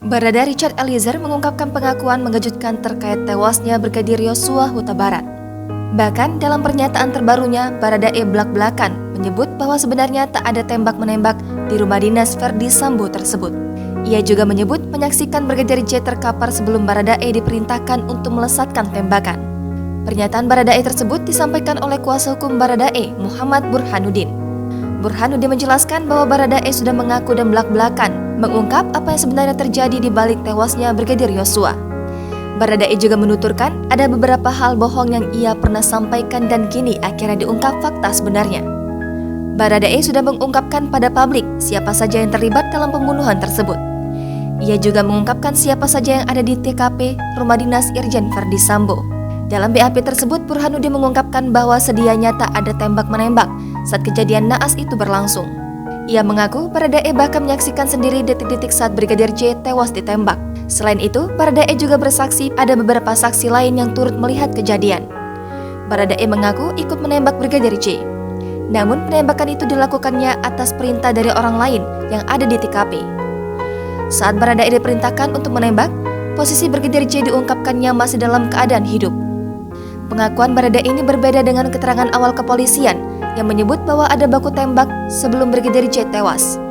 Barada Richard Eliezer mengungkapkan pengakuan mengejutkan terkait tewasnya Brigadir Yosua Huta Barat. Bahkan dalam pernyataan terbarunya, Baradae belak-belakan menyebut bahwa sebenarnya tak ada tembak-menembak di rumah dinas Verdi Sambo tersebut. Ia juga menyebut menyaksikan Brigadir J terkapar sebelum Baradae diperintahkan untuk melesatkan tembakan. Pernyataan Baradae tersebut disampaikan oleh kuasa hukum Baradae, Muhammad Burhanuddin. Burhanuddin menjelaskan bahwa Baradae sudah mengaku dan belak-belakan mengungkap apa yang sebenarnya terjadi di balik tewasnya Brigadir Yosua. Baradae juga menuturkan ada beberapa hal bohong yang ia pernah sampaikan dan kini akhirnya diungkap fakta sebenarnya. Baradae sudah mengungkapkan pada publik siapa saja yang terlibat dalam pembunuhan tersebut. Ia juga mengungkapkan siapa saja yang ada di TKP rumah dinas Irjen Verdi Sambo. Dalam BAP tersebut, Burhanuddin mengungkapkan bahwa sedianya tak ada tembak-menembak saat kejadian naas itu berlangsung. Ia mengaku Baradae bahkan menyaksikan sendiri detik-detik saat Brigadir J tewas ditembak. Selain itu, Baradae juga bersaksi ada beberapa saksi lain yang turut melihat kejadian. Baradae mengaku ikut menembak Brigadir J. Namun penembakan itu dilakukannya atas perintah dari orang lain yang ada di TKP. Saat Baradae diperintahkan untuk menembak, posisi Brigadir J diungkapkannya masih dalam keadaan hidup. Pengakuan Baradae ini berbeda dengan keterangan awal kepolisian yang menyebut bahwa ada baku tembak sebelum Brigadir J tewas.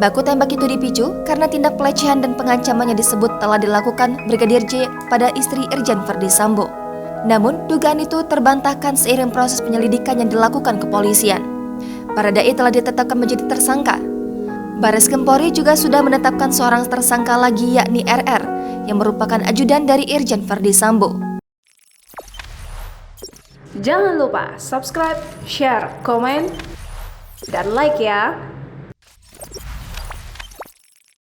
Baku tembak itu dipicu karena tindak pelecehan dan pengancaman yang disebut telah dilakukan Brigadir J pada istri Irjen Verdi Sambo. Namun, dugaan itu terbantahkan seiring proses penyelidikan yang dilakukan kepolisian. Baradae telah ditetapkan menjadi tersangka. Bareskrim Polri juga sudah menetapkan seorang tersangka lagi yakni RR yang merupakan ajudan dari Irjen Verdi Sambo. Jangan lupa subscribe, share, komen, dan like ya!